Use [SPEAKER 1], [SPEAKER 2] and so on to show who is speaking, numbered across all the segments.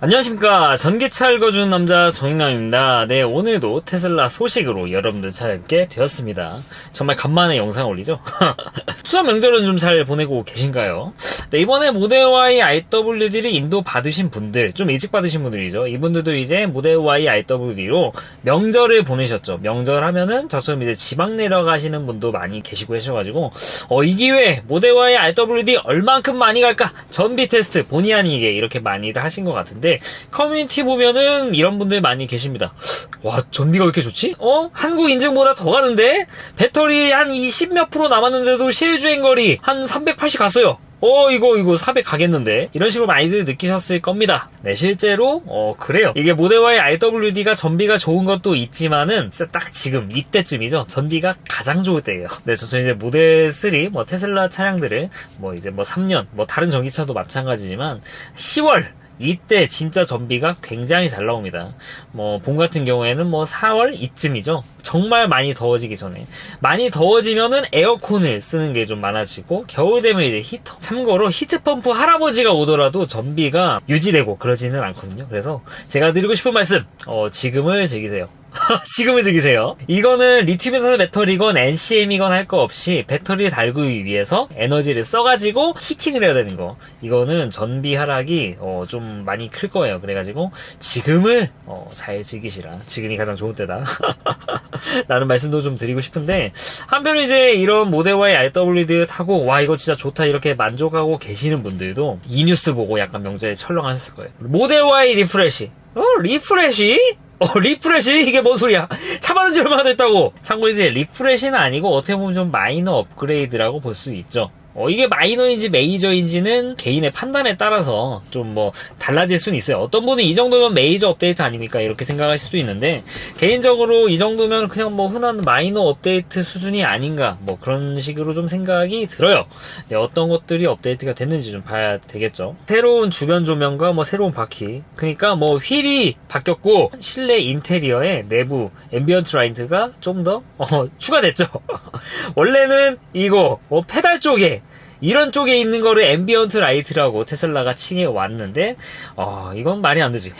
[SPEAKER 1] 안녕하십니까. 전기차 읽어주는 남자 정익남입니다. 네, 오늘도 테슬라 소식으로 여러분들 찾아뵙게 되었습니다. 정말 간만에 영상 올리죠? 추석 명절은 좀 잘 보내고 계신가요? 네, 이번에 모델 Y IWD를 인도 받으신 분들, 좀 일찍 받으신 분들이죠. 이분들도 이제 모델 Y IWD로 명절을 보내셨죠. 명절 하면은 저처럼 이제 지방 내려가시는 분도 많이 계시고 하셔가지고 이 기회에 모델 Y IWD 얼만큼 많이 갈까? 전비 테스트 본의 아니게 이렇게 많이들 하신 것 같은데, 커뮤니티 보면은 이런 분들 많이 계십니다. 와, 전비가 왜 이렇게 좋지? 한국 인증보다 더 가는데? 배터리 한 10몇 프로 남았는데도 실주행거리 한 380 갔어요. 이거 400 가겠는데? 이런 식으로 많이들 느끼셨을 겁니다. 네, 실제로, 그래요. 이게 모델 Y IWD가 전비가 좋은 것도 있지만은, 진짜 딱 지금, 이때쯤이죠. 전비가 가장 좋을 때예요. 네, 저 이제 모델 3, 테슬라 차량들을, 이제 3년, 다른 전기차도 마찬가지지만, 10월, 이때 진짜 전비가 굉장히 잘 나옵니다. 봄 같은 경우에는 4월 이쯤이죠. 정말 많이 더워지기 전에. 많이 더워지면은 에어컨을 쓰는 게 좀 많아지고, 겨울 되면 이제 히터. 참고로 히트펌프 할아버지가 오더라도 전비가 유지되고 그러지는 않거든요. 그래서 제가 드리고 싶은 말씀, 지금을 즐기세요. 지금을 즐기세요. 이거는 리튬이온 배터리건 NCM이건 할 거 없이 배터리를 달기 위해서 에너지를 써가지고 히팅을 해야 되는 거. 이거는 전비 하락이 좀 많이 클 거예요. 그래가지고 지금을 잘 즐기시라. 지금이 가장 좋은 때다. 라는 말씀도 좀 드리고 싶은데, 한편으로 이제 이런 모델 Y IWD 타고 와 이거 진짜 좋다 이렇게 만족하고 계시는 분들도 이 뉴스 보고 약간 명절에 철렁하셨을 거예요. 모델 Y 리프레시. 리프레시? 리프레시? 이게 뭔 소리야? 차 받은 지 얼마나 됐다고? 참고로 이제 리프레시는 아니고 어떻게 보면 좀 마이너 업그레이드라고 볼 수 있죠. 이게 마이너인지 메이저인지는 개인의 판단에 따라서 좀 달라질 수는 있어요. 어떤 분은 이 정도면 메이저 업데이트 아닙니까? 이렇게 생각하실 수도 있는데, 개인적으로 이 정도면 그냥 흔한 마이너 업데이트 수준이 아닌가, 그런 식으로 좀 생각이 들어요. 네, 어떤 것들이 업데이트가 됐는지 좀 봐야 되겠죠. 새로운 주변 조명과 새로운 바퀴. 그러니까 휠이 바뀌었고, 실내 인테리어에 내부 앰비언트 라이트가 좀 더 추가됐죠. 원래는 이거 페달 쪽에 이런 쪽에 있는 거를 앰비언트 라이트라고 테슬라가 칭해 왔는데, 이건 말이 안 되지.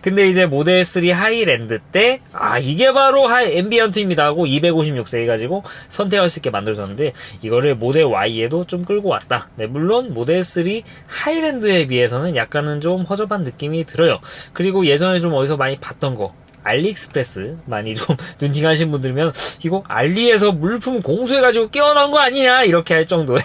[SPEAKER 1] 근데 이제 모델 3 하이랜드 때, 이게 바로 앰비언트입니다 하고 256세 해가지고 선택할 수 있게 만들어졌는데, 이거를 모델 Y에도 좀 끌고 왔다. 네, 물론 모델 3 하이랜드에 비해서는 약간은 좀 허접한 느낌이 들어요. 그리고 예전에 좀 어디서 많이 봤던 거, 알리익스프레스 많이 좀 눈팅하신 분들이면 이거 알리에서 물품 공수해가지고 끼워넣은 거 아니냐 이렇게 할 정도의,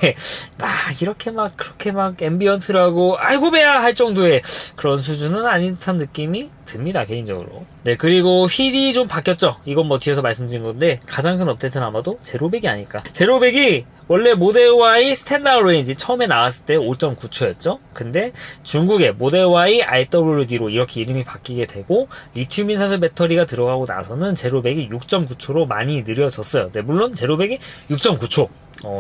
[SPEAKER 1] 이렇게 그렇게 앰비언트라고 아이고 배야 할 정도의 그런 수준은 아닌 듯한 느낌이 듭니다, 개인적으로. 네, 그리고 휠이 좀 바뀌었죠. 이건 뒤에서 말씀드린 건데, 가장 큰 업데이트는 아마도 제로백이 아닐까. 제로백이 원래 모델 Y 스탠다드 레인지 처음에 나왔을 때 5.9초였죠. 근데 중국의 모델 Y IWD로 이렇게 이름이 바뀌게 되고, 리튬 인산소 배터리가 들어가고 나서는 제로백이 6.9초로 많이 느려졌어요. 네, 물론 제로백이 6.9초.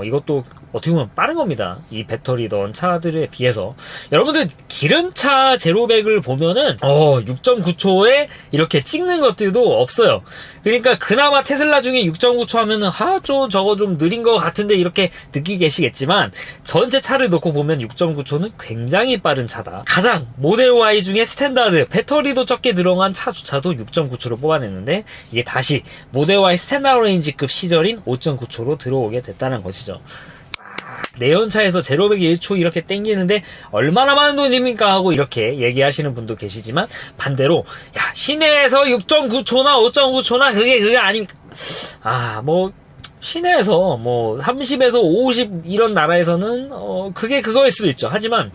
[SPEAKER 1] 이것도 어떻게 보면 빠른 겁니다. 이 배터리 넣은 차들에 비해서. 여러분들 기름차 제로백을 보면은 6.9초에 이렇게 찍는 것들도 없어요. 그러니까 그나마 테슬라 중에 6.9초 하면은 저거 좀 느린 것 같은데 이렇게 느끼게 계시겠지만, 전체 차를 놓고 보면 6.9초는 굉장히 빠른 차다. 가장 모델 Y 중에 스탠다드 배터리도 적게 들어간 차조차도 6.9초로 뽑아냈는데, 이게 다시 모델 Y 스탠다드 레인지급 시절인 5.9초로 들어오게 됐다는 것이죠. 내연차에서 제로백이 1초 이렇게 땡기는데 얼마나 많은 돈입니까 하고 이렇게 얘기하시는 분도 계시지만, 반대로 시내에서 6.9초나 5.9초나 그게 아닙니까? 시내에서 30에서 50 이런 나라에서는 그게 그거일 수도 있죠. 하지만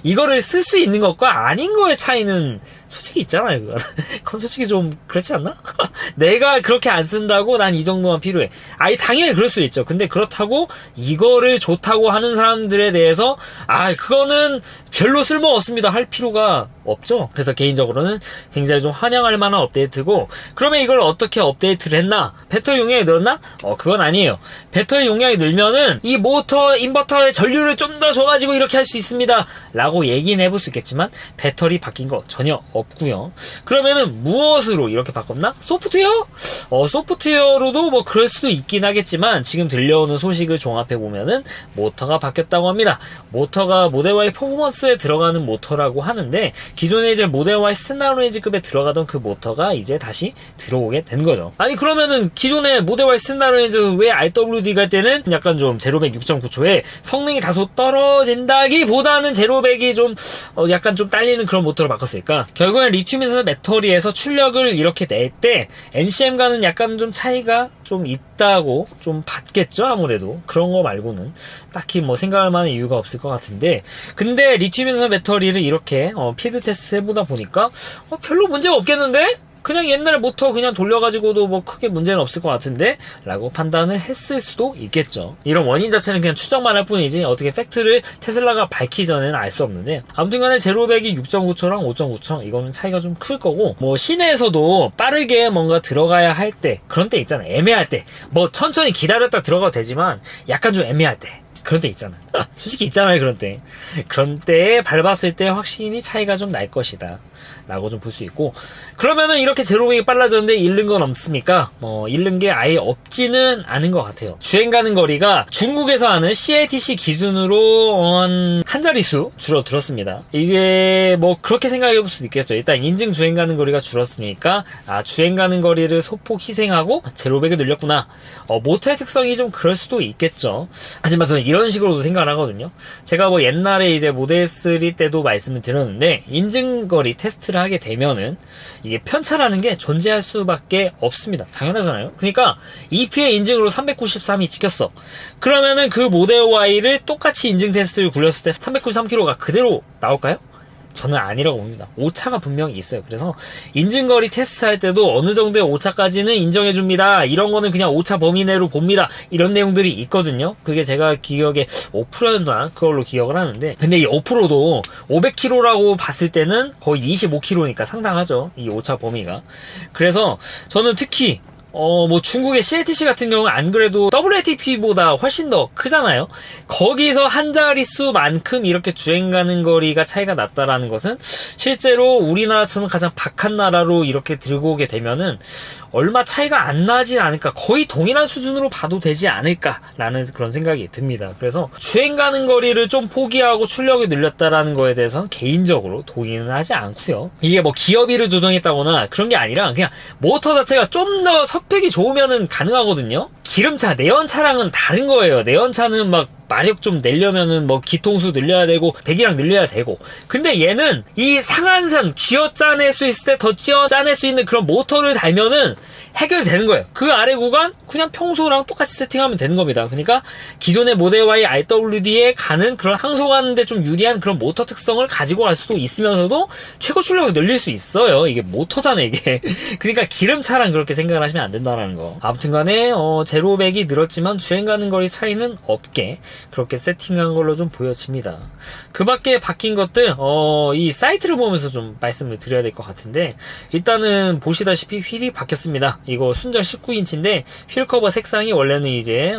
[SPEAKER 1] 이거를 쓸 수 있는 것과 아닌 거의 차이는 솔직히 있잖아요. 그건 솔직히 좀 그렇지 않나? 내가 그렇게 안 쓴다고 난 이 정도만 필요해. 당연히 그럴 수 있죠. 근데 그렇다고 이거를 좋다고 하는 사람들에 대해서 그거는 별로 쓸모 없습니다 할 필요가 없죠. 그래서 개인적으로는 굉장히 좀 환영할 만한 업데이트고, 그러면 이걸 어떻게 업데이트를 했나? 배터리 용량이 늘었나? 그건 아니에요. 배터리 용량이 늘면은 이 모터 인버터에 전류를 좀 더 줘가지고 이렇게 할 수 있습니다 라고 얘기는 해볼 수 있겠지만 배터리 바뀐 거 전혀 없고요. 그러면은 무엇으로 이렇게 바꿨나? 소프트웨어? 소프트웨어로도 뭐 그럴 수도 있긴 하겠지만 지금 들려오는 소식을 종합해 보면은 모터가 바뀌었다고 합니다. 모터가 모델 Y 퍼포먼스에 들어가는 모터라고 하는데 기존에 이제 모델 Y 스탠다로이즈급에 들어가던 그 모터가 이제 다시 들어오게 된 거죠. 아니 그러면은 기존에 모델 Y 스탠다로이즈 왜 RWD 갈 때는 약간 좀 제로백 6.9초에 성능이 다소 떨어진다기보다는 제로백이 좀 약간 좀 딸리는 그런 모터로 바꿨을까? 결국엔 리튬이온 배터리에서 출력을 이렇게 낼 때 NCM과는 약간 좀 차이가 좀 있다고 좀 봤겠죠. 아무래도 그런 거 말고는 딱히 뭐 생각할 만한 이유가 없을 것 같은데, 근데 리튬이온 배터리를 이렇게 필드 테스트 해보다 보니까 별로 문제가 없겠는데? 그냥 옛날 모터 그냥 돌려가지고도 뭐 크게 문제는 없을 것 같은데? 라고 판단을 했을 수도 있겠죠. 이런 원인 자체는 그냥 추정만 할 뿐이지 어떻게 팩트를 테슬라가 밝히기 전에는 알 수 없는데, 아무튼 간에 제로백이 6.9초랑 5.9초 이거는 차이가 좀 클 거고, 뭐 시내에서도 빠르게 뭔가 들어가야 할 때, 그런 때 있잖아. 애매할 때. 뭐 천천히 기다렸다 들어가도 되지만 약간 좀 애매할 때. 그런 때 있잖아. 솔직히 있잖아요, 그런 때. 그런 때에 밟았을 때 확실히 차이가 좀 날 것이다 라고 좀 볼 수 있고, 그러면은 이렇게 제로백이 빨라졌는데 잃는 건 없습니까? 잃는 게 아예 없지는 않은 것 같아요. 주행 가는 거리가 중국에서 하는 CATC 기준으로 한 자릿수 줄어들었습니다. 이게 뭐 그렇게 생각해 볼 수도 있겠죠. 일단 인증 주행 가는 거리가 줄었으니까 주행 가는 거리를 소폭 희생하고 제로백을 늘렸구나. 모터의 특성이 좀 그럴 수도 있겠죠. 하지만 저는 이런 식으로도 생각을 하거든요. 제가 뭐 옛날에 이제 모델 3 때도 말씀을 드렸는데, 인증거리 테스트를 하게 되면은 이게 편차라는 게 존재할 수밖에 없습니다. 당연하잖아요. 그러니까 EPA 인증으로 393이 찍혔어. 그러면은 그 모델 Y를 똑같이 인증 테스트를 굴렸을 때 393km가 그대로 나올까요? 저는 아니라고 봅니다. 오차가 분명히 있어요. 그래서 인증거리 테스트할 때도 어느 정도의 오차까지는 인정해줍니다. 이런 거는 그냥 오차 범위 내로 봅니다. 이런 내용들이 있거든요. 그게 제가 기억에 5%였나? 그걸로 기억을 하는데, 근데 이 5%도 500km라고 봤을 때는 거의 25km니까 상당하죠. 이 오차 범위가. 그래서 저는 특히 뭐 중국의 CATC 같은 경우는 안 그래도 WLTP보다 훨씬 더 크잖아요. 거기서 한 자릿수만큼 이렇게 주행 가는 거리가 차이가 났다라는 것은 실제로 우리나라처럼 가장 박한 나라로 이렇게 들고 오게 되면은 얼마 차이가 안 나진 않을까, 거의 동일한 수준으로 봐도 되지 않을까라는 그런 생각이 듭니다. 그래서 주행 가는 거리를 좀 포기하고 출력을 늘렸다라는 거에 대해서는 개인적으로 동의는 하지 않고요. 이게 뭐 기어비를 조정했다거나 그런 게 아니라 그냥 모터 자체가 좀 더 스펙이 좋으면은 가능하거든요. 기름차, 내연차랑은 다른 거예요. 내연차는 막 마력 좀 내려면은 뭐 기통수 늘려야 되고 배기량 늘려야 되고, 근데 얘는 이 상한선 쥐어 짜낼 수 있을 때 더 쥐어 짜낼 수 있는 그런 모터를 달면은 해결되는 거예요. 그 아래 구간 그냥 평소랑 똑같이 세팅하면 되는 겁니다. 그러니까 기존의 모델 Y RWD에 가는 그런 항속하는데 좀 유리한 그런 모터 특성을 가지고 갈 수도 있으면서도 최고 출력을 늘릴 수 있어요. 이게 모터잖아요, 이게. 그러니까 기름차랑 그렇게 생각을 하시면 안 된다라는 거. 아무튼 간에 제로백이 늘었지만 주행 가는 거리 차이는 없게 그렇게 세팅한 걸로 좀 보여집니다. 그 밖에 바뀐 것들 이 사이트를 보면서 좀 말씀을 드려야 될 것 같은데, 일단은 보시다시피 휠이 바뀌었습니다. 이거 순정 19인치인데 휠 커버 색상이 원래는 이제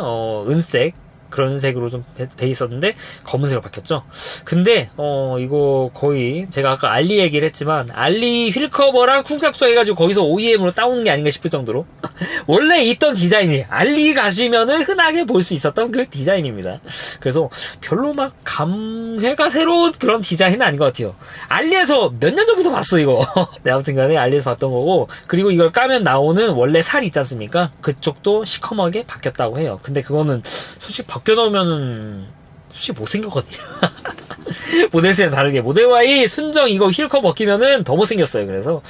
[SPEAKER 1] 은색 그런 색으로 좀 돼 있었는데 검은색으로 바뀌었죠. 근데 이거 거의 제가 아까 알리 얘기를 했지만 알리 휠 커버랑 쿵짝쿵짝 해가지고 거기서 OEM으로 따오는 게 아닌가 싶을 정도로 원래 있던 디자인이, 알리 가시면은 흔하게 볼 수 있었던 그 디자인입니다. 그래서 별로 막 감회가 새로운 그런 디자인은 아닌 것 같아요. 알리에서 몇 년 전부터 봤어 이거. 네, 아무튼 간에 알리에서 봤던 거고, 그리고 이걸 까면 나오는 원래 살 있지 않습니까? 그쪽도 시커멓게 바뀌었다고 해요. 근데 그거는 솔직히 벗겨놓으면은 솔직히 못생겼거든요. 모델 3랑 다르게 모델 Y 순정 이거 휠커 벗기면은 더 못생겼어요. 그래서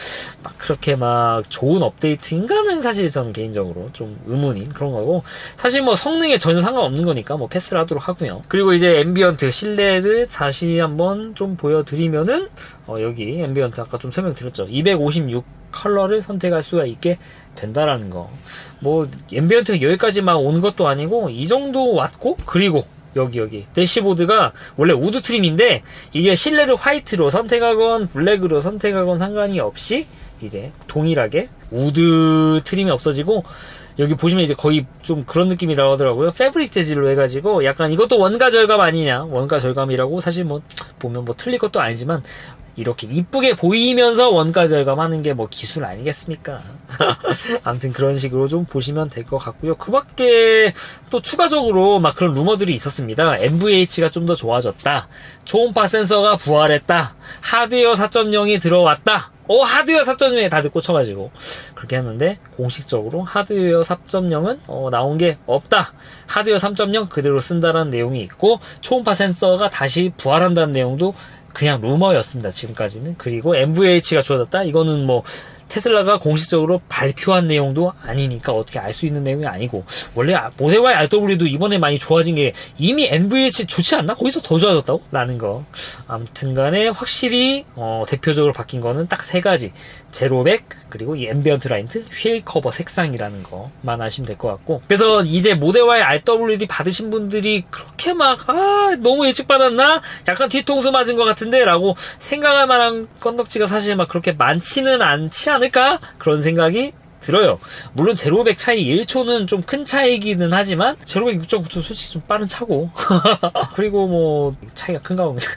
[SPEAKER 1] 막 그렇게 막 좋은 업데이트인가는 사실 저는 개인적으로 좀 의문인 그런 거고, 사실 뭐 성능에 전혀 상관없는 거니까 뭐 패스를 하도록 하고요. 그리고 이제 앰비언트 실내를 다시 한번 좀 보여드리면은 여기 앰비언트 아까 좀 설명드렸죠. 256 컬러를 선택할 수가 있게 된다라는 거. 뭐 앰비언트가 여기까지만 온 것도 아니고 이 정도 왔고, 그리고 여기 대시보드가 원래 우드 트림인데 이게 실내를 화이트로 선택하건 블랙으로 선택하건 상관이 없이 이제 동일하게 우드 트림이 없어지고 여기 보시면 이제 거의 좀 그런 느낌이라고 하더라고요. 패브릭 재질로 해가지고 약간 이것도 원가 절감 아니냐. 원가 절감이라고 사실 뭐 보면 뭐 틀릴 것도 아니지만 이렇게 이쁘게 보이면서 원가 절감하는 게 뭐 기술 아니겠습니까? 아무튼 그런 식으로 좀 보시면 될 것 같고요. 그 밖에 또 추가적으로 막 그런 루머들이 있었습니다. NVH가 좀 더 좋아졌다. 초음파 센서가 부활했다. 하드웨어 4.0이 들어왔다. 하드웨어 4.0에 다들 꽂혀가지고 그렇게 했는데 공식적으로 하드웨어 4.0은 나온 게 없다. 하드웨어 3.0 그대로 쓴다라는 내용이 있고 초음파 센서가 다시 부활한다는 내용도 그냥 루머였습니다. 지금까지는. 그리고 NVH가 좋아졌다. 이거는 뭐 테슬라가 공식적으로 발표한 내용도 아니니까 어떻게 알 수 있는 내용이 아니고 원래 모델 Y RW도 이번에 많이 좋아진 게 이미 NVH 좋지 않나? 거기서 더 좋아졌다고? 라는 거. 아무튼 간에 확실히 대표적으로 바뀐 거는 딱 세 가지. 제로백 그리고 이 앰비언트 라이트 휠 커버 색상이라는 거만 아시면 될 것 같고 그래서 이제 모델 Y RWD 받으신 분들이 그렇게 막 너무 예측 받았나? 약간 뒤통수 맞은 것 같은데? 라고 생각할 만한 건덕지가 사실 막 그렇게 많지는 않지 않을까? 그런 생각이 들어요. 물론 제로백 차이 1초는 좀 큰 차이기는 하지만 제로백 6.9초 솔직히 좀 빠른 차고 그리고 뭐 차이가 큰가 봅니다.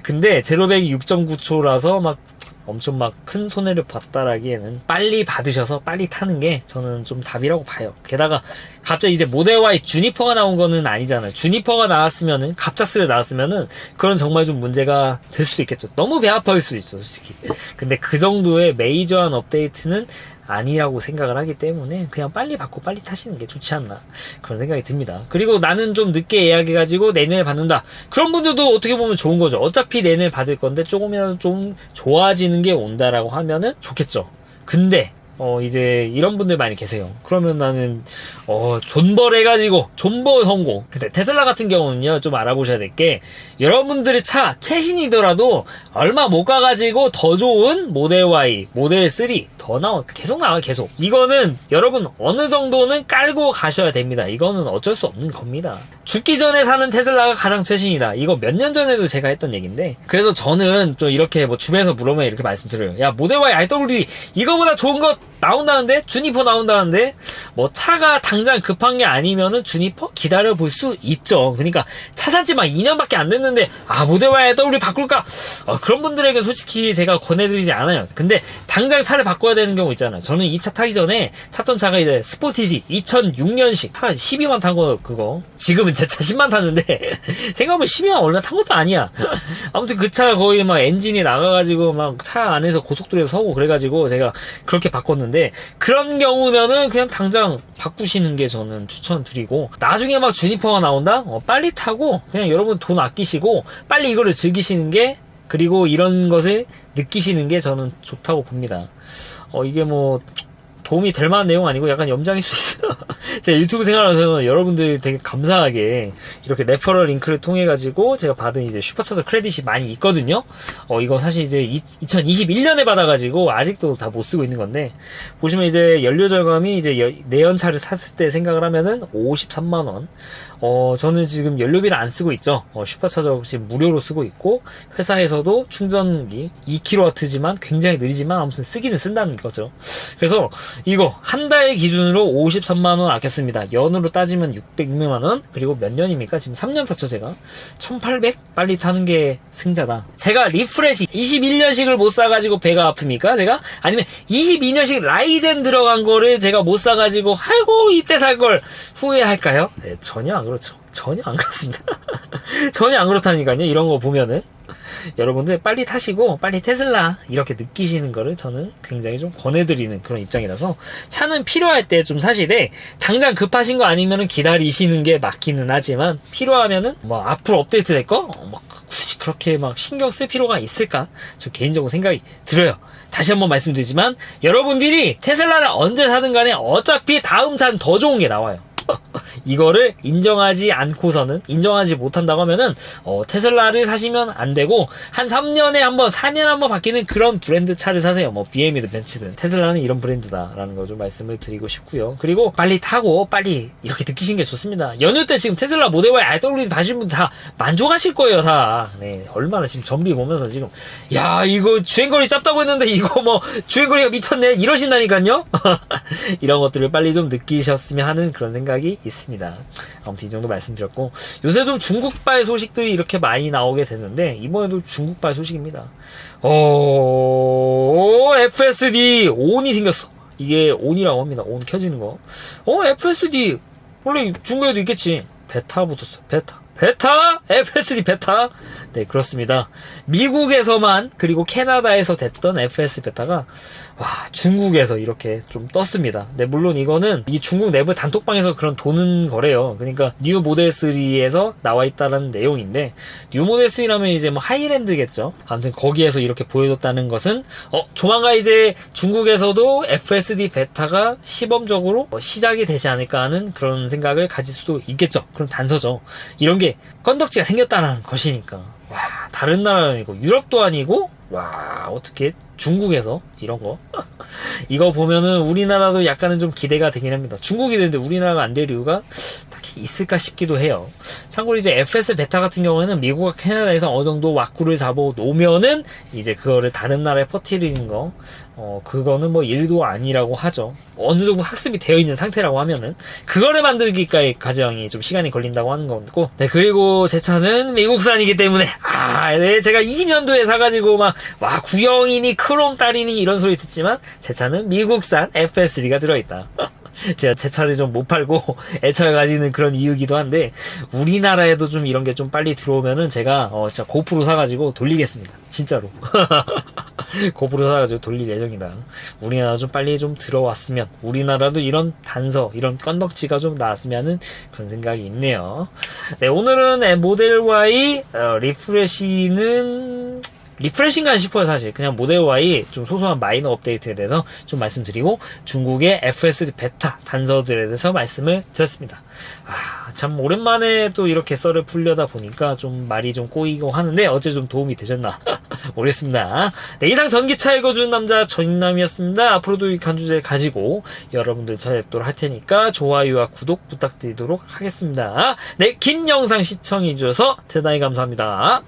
[SPEAKER 1] 근데 제로백이 6.9초라서 막 엄청 막 큰 손해를 봤다라기에는 빨리 받으셔서 빨리 타는 게 저는 좀 답이라고 봐요. 게다가 갑자기 이제 모델 Y 주니퍼가 나온 거는 아니잖아요. 주니퍼가 나왔으면은 갑작스레 나왔으면은 그건 정말 좀 문제가 될 수도 있겠죠. 너무 배 아파할 수도 있어 솔직히. 근데 그 정도의 메이저한 업데이트는 아니라고 생각을 하기 때문에 그냥 빨리 받고 빨리 타시는 게 좋지 않나 그런 생각이 듭니다. 그리고 나는 좀 늦게 예약해가지고 내년에 받는다. 그런 분들도 어떻게 보면 좋은 거죠. 어차피 내년에 받을 건데 조금이라도 좀 좋아지는 게 온다라고 하면은 좋겠죠. 근데 이제 이런 분들 많이 계세요. 그러면 나는 존버해가지고 존버 성공. 근데 테슬라 같은 경우는요 좀 알아보셔야 될 게 여러분들의 차 최신이더라도 얼마 못 가가지고 더 좋은 모델 Y, 모델 3 더 계속 나와요. 계속. 이거는 여러분 어느 정도는 깔고 가셔야 됩니다. 이거는 어쩔 수 없는 겁니다. 죽기 전에 사는 테슬라가 가장 최신이다. 이거 몇 년 전에도 제가 했던 얘기인데 그래서 저는 좀 이렇게 뭐 주변에서 물어보면 이렇게 말씀드려요. 야 모델 Y RWD 이거보다 좋은 거 나온다는데? 주니퍼 나온다는데? 뭐 차가 당장 급한 게 아니면은 주니퍼 기다려 볼 수 있죠. 그러니까 차 산지 막 2년밖에 안 됐는데 모델 Y RW 바꿀까? 그런 분들에게 솔직히 제가 권해드리지 않아요. 근데 당장 차를 바꿔야 되는 경우 있잖아요. 저는 이 차 타기 전에 탔던 차가 이제 스포티지 2006년식 차 12만 탄 거 그거 지금은 제 차 10만 탔는데 생각하면 12만 얼마 탄 것도 아니야. 아무튼 그 차 거의 막 엔진이 나가가지고 막 차 안에서 고속도로에서 서고 그래가지고 제가 그렇게 바꿨는데 그런 경우면은 그냥 당장 바꾸시는 게 저는 추천드리고 나중에 막 주니퍼가 나온다? 빨리 타고 그냥 여러분 돈 아끼시고 빨리 이거를 즐기시는 게 그리고 이런 것을 느끼시는 게 저는 좋다고 봅니다. 이게 뭐 도움이 될 만한 내용 아니고 약간 염장일 수 있어요. 제가 유튜브 생활하면서 여러분들이 되게 감사하게 이렇게 레퍼럴 링크를 통해 가지고 제가 받은 이제 슈퍼차저 크레딧이 많이 있거든요. 이거 사실 이제 2021년에 받아가지고 아직도 다 못 쓰고 있는 건데 보시면 이제 연료 절감이 이제 내연차를 탔을 때 생각을 하면은 53만 원. 저는 지금 연료비를 안 쓰고 있죠. 슈퍼차저 지금 무료로 쓰고 있고 회사에서도 충전기 2kW지만 굉장히 느리지만 아무튼 쓰기는 쓴다는 거죠. 그래서 이거 한 달 기준으로 53만 원 아꼈습니다. 연으로 따지면 600만 원. 그리고 몇 년입니까? 지금 3년 탔죠 제가. 1800 빨리 타는 게 승자다. 제가 리프레시 21년식을 못 사가지고 배가 아픕니까? 제가? 아니면 22년식 라이젠 들어간 거를 제가 못 사가지고 아이고 이때 살 걸 후회할까요? 네, 전혀 안 그렇죠. 전혀 안 그렇습니다. 전혀 안 그렇다니까요. 이런 거 보면은 여러분들 빨리 타시고 빨리 테슬라 이렇게 느끼시는 거를 저는 굉장히 좀 권해드리는 그런 입장이라서 차는 필요할 때 좀 사시되 당장 급하신 거 아니면은 기다리시는 게 맞기는 하지만 필요하면은 뭐 앞으로 업데이트 될 거 뭐 굳이 그렇게 막 신경 쓸 필요가 있을까? 저 개인적으로 생각이 들어요. 다시 한번 말씀드리지만 여러분들이 테슬라를 언제 사든 간에 어차피 다음 차는 더 좋은 게 나와요. 이거를 인정하지 않고서는, 인정하지 못한다고 하면은 테슬라를 사시면 안 되고 한 3년에 한번 4년에 한번 바뀌는 그런 브랜드 차를 사세요. 뭐 BM이든 벤츠든 테슬라는 이런 브랜드다라는 거 좀 말씀을 드리고 싶고요. 그리고 빨리 타고 빨리 이렇게 느끼시는 게 좋습니다. 연휴 때 지금 테슬라 모델 Y RW 타신 분 다 만족하실 거예요. 다. 네, 얼마나 지금 전비 보면서 지금 야 이거 주행거리 짧다고 했는데 이거 뭐 주행거리가 미쳤네 이러신다니까요. 이런 것들을 빨리 좀 느끼셨으면 하는 그런 생각이 있습니다. 아무튼 이 정도 말씀드렸고, 요새 좀 중국발 소식들이 이렇게 많이 나오게 됐는데 이번에도 중국발 소식입니다. FSD 온이 생겼어. 이게 온이라고 합니다. 온 켜지는 거. FSD 원래 중국에도 있겠지. 베타 붙었어. 베타? FSD 베타? 네, 그렇습니다. 미국에서만, 그리고 캐나다에서 됐던 FS 베타가, 중국에서 이렇게 좀 떴습니다. 네, 물론 이거는 이 중국 내부 단톡방에서 그런 도는 거래요. 그러니까, 뉴 모델 3에서 나와 있다는 내용인데, 뉴 모델 3라면 이제 뭐 하이랜드겠죠? 아무튼 거기에서 이렇게 보여줬다는 것은, 조만간 이제 중국에서도 FSD 베타가 시범적으로 시작이 되지 않을까 하는 그런 생각을 가질 수도 있겠죠. 그럼 단서죠. 이런 게 건덕지가 생겼다는 것이니까. 다른 나라는 아니고 유럽도 아니고 어떻게 중국에서 이런 거 이거 보면은 우리나라도 약간은 좀 기대가 되긴 합니다. 중국이 되는데 우리나라가 안 될 이유가 딱히 있을까 싶기도 해요. 참고로 이제 FS 베타 같은 경우에는 미국과 캐나다에서 어느 정도 왁구를 잡아 놓으면은 이제 그거를 다른 나라에 퍼뜨리는 거 그거는 뭐 일도 아니라고 하죠. 어느 정도 학습이 되어 있는 상태라고 하면은 그거를 만들기까지 과정이 좀 시간이 걸린다고 하는 거고. 네, 그리고 제 차는 미국산이기 때문에 네, 제가 20년도에 사가지고 구형이니 크롬 딸이니 이런 소리 듣지만 제 차는 미국산 FSD가 들어있다. 제가 제 차를 좀 못 팔고 애착을 가지는 그런 이유기도 한데, 우리나라에도 좀 이런 게 좀 빨리 들어오면은 제가 진짜 고프로 사가지고 돌리겠습니다. 진짜로. 고프로 사가지고 돌릴 예정이다. 우리나라 좀 빨리 좀 들어왔으면, 우리나라도 이런 단서, 이런 건덕지가 좀 나왔으면 하는 그런 생각이 있네요. 네, 오늘은 모델 Y 리프레시인가 싶어요. 사실 그냥 모델 Y 좀 소소한 마이너 업데이트에 대해서 좀 말씀드리고, 중국의 FSD 베타 단서들에 대해서 말씀을 드렸습니다. 참 오랜만에 또 이렇게 썰을 풀려다 보니까 좀 말이 좀 꼬이고 하는데 어째 좀 도움이 되셨나 모르겠습니다. 네, 이상 전기차 읽어주는 남자 전인남이었습니다. 앞으로도 이 간주제를 가지고 여러분들 찾아뵙도록 할 테니까 좋아요와 구독 부탁드리도록 하겠습니다. 네, 긴 영상 시청해주셔서 대단히 감사합니다.